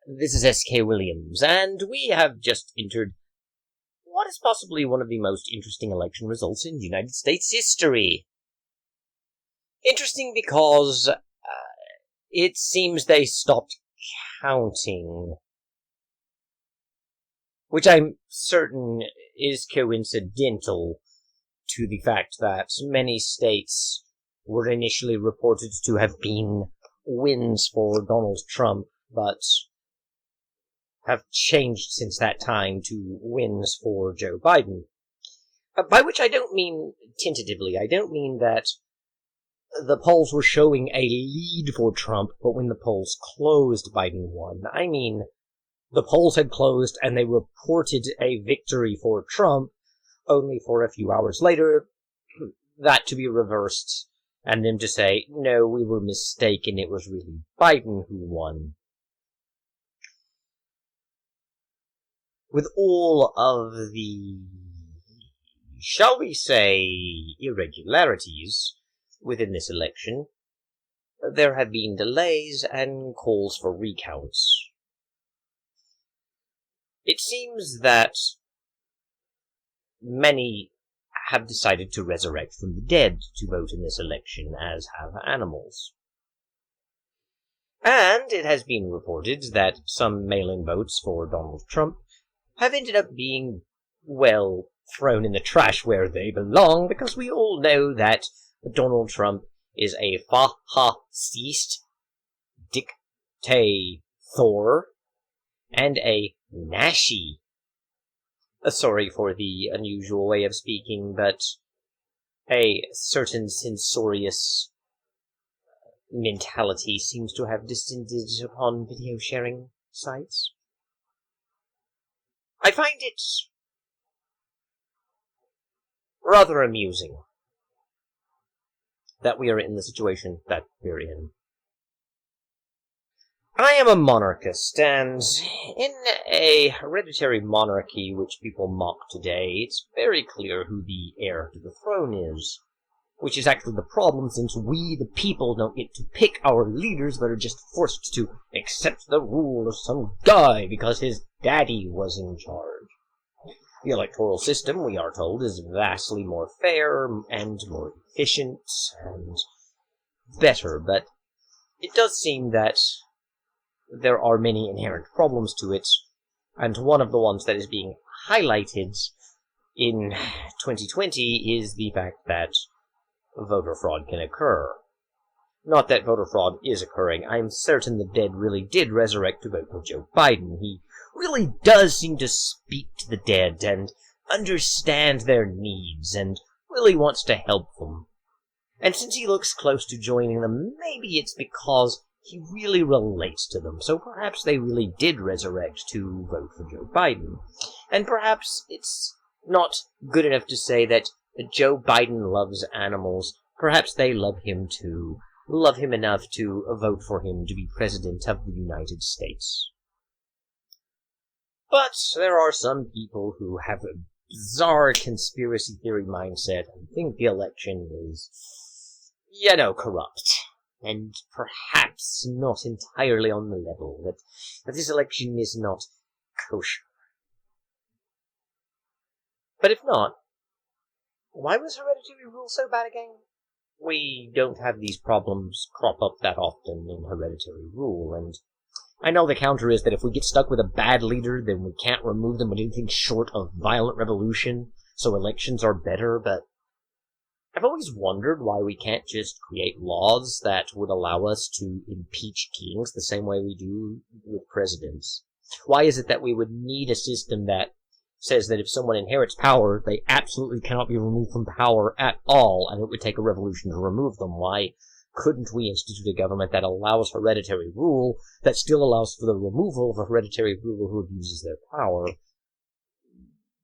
This is S.K. Williams, and we have just entered what is possibly one of the most interesting election results in United States history. Interesting because it seems they stopped counting, which I'm certain is coincidental to the fact that many states were initially reported to have been wins for Donald Trump, but have changed since that time to wins for Joe Biden. By which I don't mean tentatively. I don't mean that the polls were showing a lead for Trump, but when the polls closed, Biden won. I mean, the polls had closed and they reported a victory for Trump, only for a few hours later, that to be reversed, and them to say, no, we were mistaken, it was really Biden who won. With all of the, shall we say, irregularities within this election, there have been delays and calls for recounts. It seems that many have decided to resurrect from the dead to vote in this election, as have animals. And it has been reported that some mail-in votes for Donald Trump have ended up being, well, thrown in the trash where they belong, because we all know that Donald Trump is a fascist dictator and a Nazi. Sorry for the unusual way of speaking, but a certain censorious mentality seems to have descended upon video sharing sites. I find it rather amusing that we are in the situation that we're in. I am a monarchist, and in a hereditary monarchy which people mock today, it's very clear who the heir to the throne is. Which is actually the problem, since we, the people, don't get to pick our leaders, but are just forced to accept the rule of some guy because his daddy was in charge. The electoral system, we are told, is vastly more fair and more efficient and better, but it does seem that there are many inherent problems to it, and one of the ones that is being highlighted in 2020 is the fact that voter fraud can occur. Not that voter fraud is occurring. I'm certain the dead really did resurrect to vote for Joe Biden. He really does seem to speak to the dead and understand their needs and really wants to help them. And since he looks close to joining them, maybe it's because he really relates to them. So perhaps they really did resurrect to vote for Joe Biden. And perhaps it's not good enough to say that Joe Biden loves animals. Perhaps they love him too. Love him enough to vote for him to be president of the United States. But there are some people who have a bizarre conspiracy theory mindset and think the election is, corrupt. And perhaps not entirely on the level, that this election is not kosher. But if not, why was hereditary rule so bad again? We don't have these problems crop up that often in hereditary rule, and I know the counter is that if we get stuck with a bad leader, then we can't remove them with anything short of violent revolution, so elections are better, but I've always wondered why we can't just create laws that would allow us to impeach kings the same way we do with presidents. Why is it that we would need a system that says that if someone inherits power, they absolutely cannot be removed from power at all, and it would take a revolution to remove them? Why couldn't we institute a government that allows hereditary rule, that still allows for the removal of a hereditary ruler who abuses their power?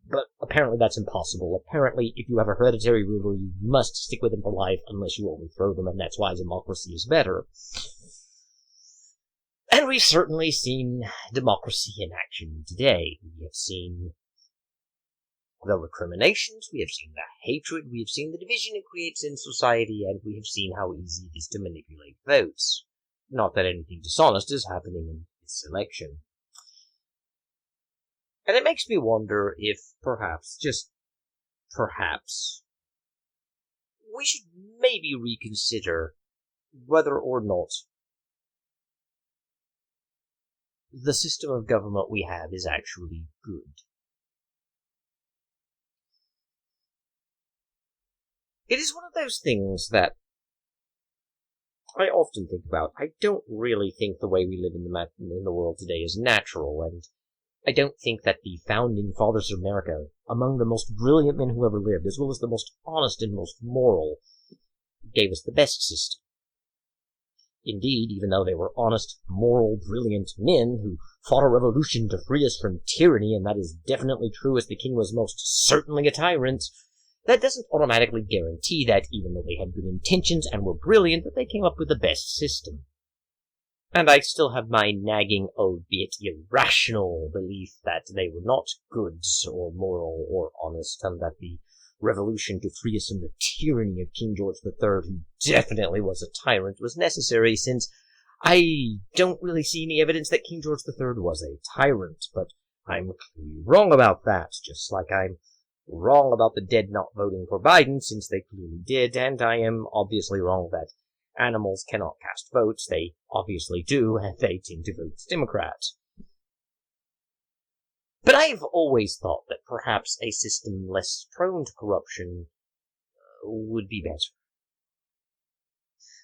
But apparently that's impossible. Apparently, if you have a hereditary ruler, you must stick with them for life unless you overthrow them, and that's why democracy is better. And we've certainly seen democracy in action today. We have seen the recriminations, we have seen the hatred, we have seen the division it creates in society, and we have seen how easy it is to manipulate votes. Not that anything dishonest is happening in this election. And it makes me wonder if perhaps, just perhaps, we should maybe reconsider whether or not the system of government we have is actually good. It is one of those things that I often think about. I don't really think the way we live in the world today is natural, and I don't think that the founding fathers of America, among the most brilliant men who ever lived, as well as the most honest and most moral, gave us the best system. Indeed, even though they were honest, moral, brilliant men who fought a revolution to free us from tyranny, and that is definitely true as the king was most certainly a tyrant, that doesn't automatically guarantee that, even though they had good intentions and were brilliant, that they came up with the best system. And I still have my nagging, albeit irrational, belief that they were not good or moral or honest, and that the revolution to free us from the tyranny of King George III, who definitely was a tyrant, was necessary, since I don't really see any evidence that King George III was a tyrant, but I'm clearly wrong about that, just like I'm wrong about the dead not voting for Biden, since they clearly did, and I am obviously wrong that animals cannot cast votes. They obviously do, and they tend to vote Democrat. But I've always thought that perhaps a system less prone to corruption would be better.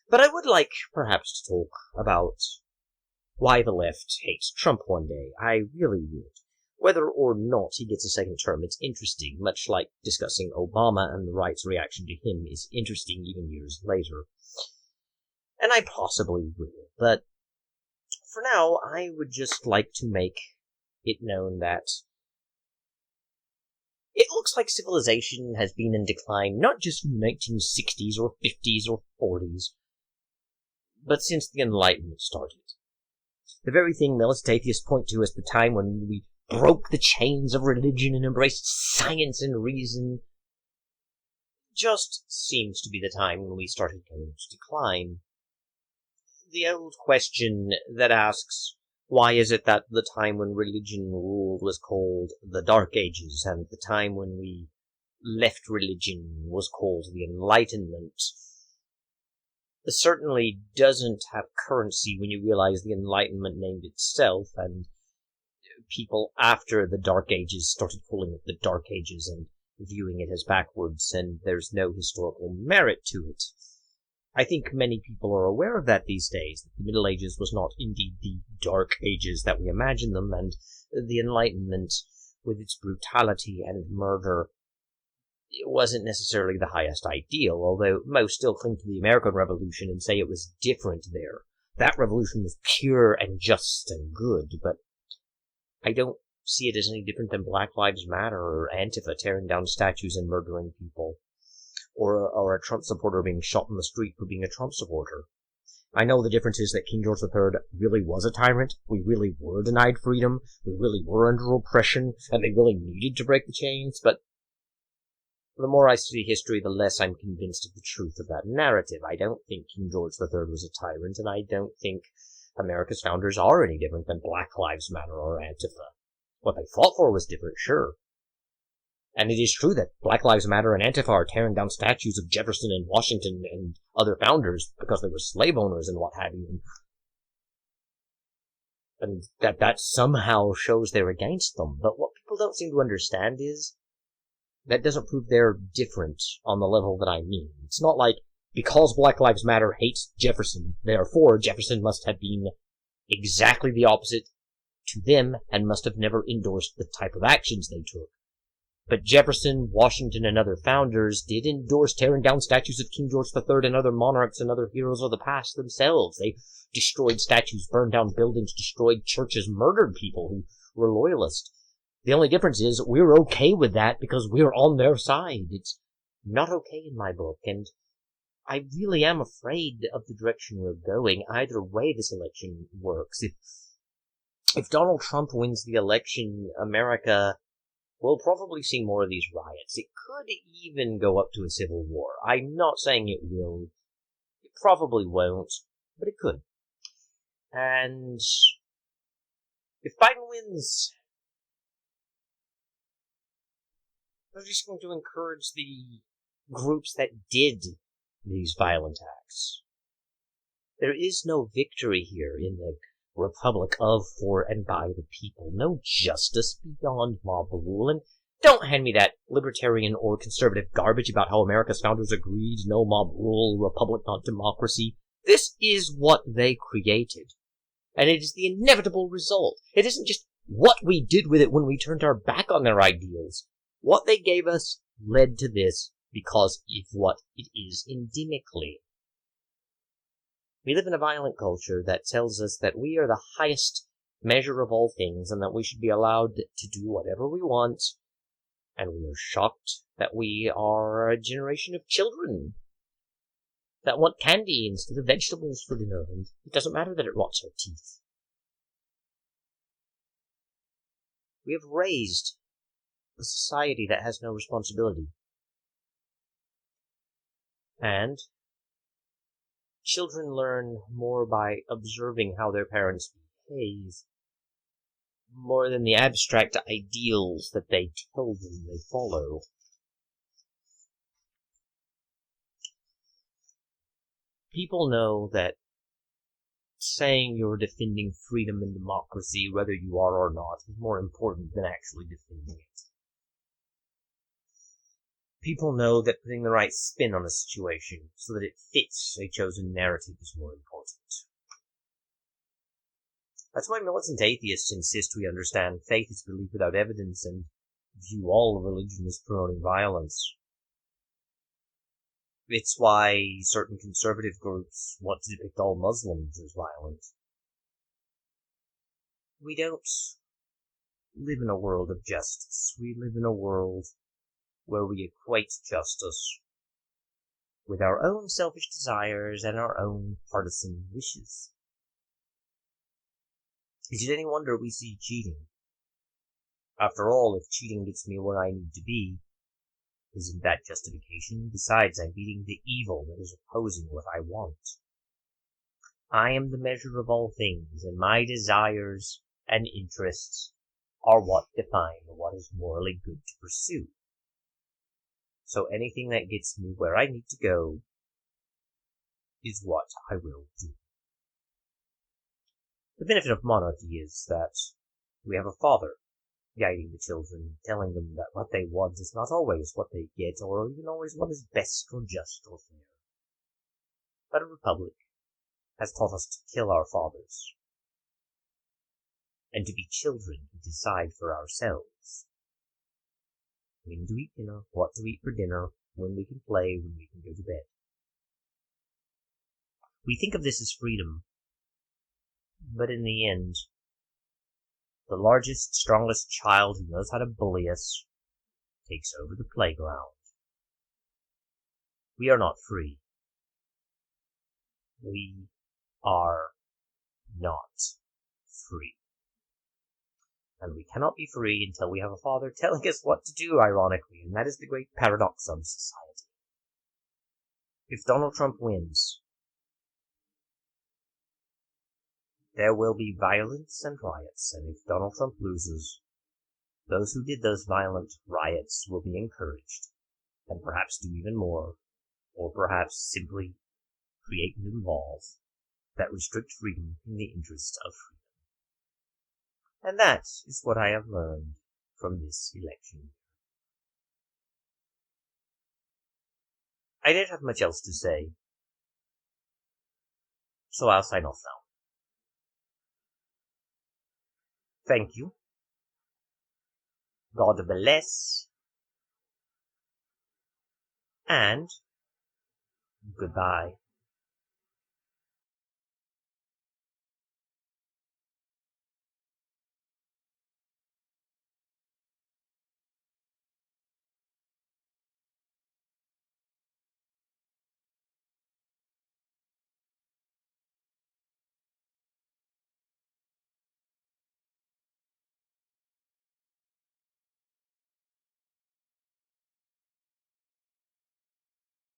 But I would like, perhaps, to talk about why the left hates Trump one day. I really would. Whether or not he gets a second term, it's interesting, much like discussing Obama, and the right's reaction to him is interesting even years later. And I possibly will, but for now, I would just like to make it known that it looks like civilization has been in decline not just from the 1960s or 50s or 40s, but since the Enlightenment started. The very thing most atheists point to as the time when we broke the chains of religion and embraced science and reason just seems to be the time when we started going to decline. The old question that asks, why is it that the time when religion ruled was called the Dark Ages, and the time when we left religion was called the Enlightenment, certainly doesn't have currency when you realize the Enlightenment named itself, and people after the Dark Ages started calling it the Dark Ages and viewing it as backwards, and there's no historical merit to it. I think many people are aware of that these days, that the Middle Ages was not indeed the Dark Ages that we imagine them, and the Enlightenment, with its brutality and murder, it wasn't necessarily the highest ideal, although most still cling to the American Revolution and say it was different there. That revolution was pure and just and good, but I don't see it as any different than Black Lives Matter or Antifa tearing down statues and murdering people. Or a Trump supporter being shot in the street for being a Trump supporter. I know the difference is that King George III really was a tyrant, we really were denied freedom, we really were under oppression, and they really needed to break the chains, but the more I study history, the less I'm convinced of the truth of that narrative. I don't think King George III was a tyrant, and I don't think America's founders are any different than Black Lives Matter or Antifa. What they fought for was different, sure. And it is true that Black Lives Matter and Antifa are tearing down statues of Jefferson and Washington and other founders because they were slave owners and what have you. And that somehow shows they're against them. But what people don't seem to understand is that doesn't prove they're different on the level that I mean. It's not like, because Black Lives Matter hates Jefferson, therefore Jefferson must have been exactly the opposite to them and must have never endorsed the type of actions they took. But Jefferson, Washington, and other founders did endorse tearing down statues of King George III and other monarchs and other heroes of the past themselves. They destroyed statues, burned down buildings, destroyed churches, murdered people who were loyalists. The only difference is we're okay with that because we're on their side. It's not okay in my book, and I really am afraid of the direction we're going. Either way this election works. If Donald Trump wins the election, America we'll probably see more of these riots. It could even go up to a civil war. I'm not saying it will. It probably won't, but it could. And if Biden wins, They're just going to encourage the groups that did these violent acts. There is no victory here in the republic of, for, and by the people. No justice beyond mob rule. And don't hand me that libertarian or conservative garbage about how America's founders agreed no mob rule, republic, not democracy. This is what they created. And it is the inevitable result. It isn't just what we did with it when we turned our back on their ideals. What they gave us led to this because of what it is endemically. We live in a violent culture that tells us that we are the highest measure of all things and that we should be allowed to do whatever we want. And we are shocked that we are a generation of children that want candy instead of vegetables for dinner, and it doesn't matter that it rots our teeth. We have raised a society that has no responsibility. And children learn more by observing how their parents behave, more than the abstract ideals that they tell them they follow. People know that saying you're defending freedom and democracy, whether you are or not, is more important than actually defending it. People know that putting the right spin on a situation so that it fits a chosen narrative is more important. That's why militant atheists insist we understand faith is belief without evidence and view all religion as promoting violence. It's why certain conservative groups want to depict all Muslims as violent. We don't live in a world of justice. We live in a world where we equate justice with our own selfish desires and our own partisan wishes. Is it any wonder we see cheating? After all, if cheating gets me where I need to be, isn't that justification? Besides, I'm beating the evil that is opposing what I want. I am the measure of all things, and my desires and interests are what define what is morally good to pursue. So anything that gets me where I need to go is what I will do. The benefit of monarchy is that we have a father guiding the children, telling them that what they want is not always what they get, or even always what is best or just or fair. But a republic has taught us to kill our fathers, and to be children who decide for ourselves. When to eat dinner, what to eat for dinner, when we can play, when we can go to bed. We think of this as freedom, but in the end, the largest, strongest child who knows how to bully us takes over the playground. We are not free. We are not free. And we cannot be free until we have a father telling us what to do, ironically, and that is the great paradox of society. If Donald Trump wins, there will be violence and riots, and if Donald Trump loses, those who did those violent riots will be encouraged, and perhaps do even more, or perhaps simply create new laws that restrict freedom in the interest of freedom. And that is what I have learned from this election. I don't have much else to say, so I'll sign off now. Thank you. God bless. And goodbye.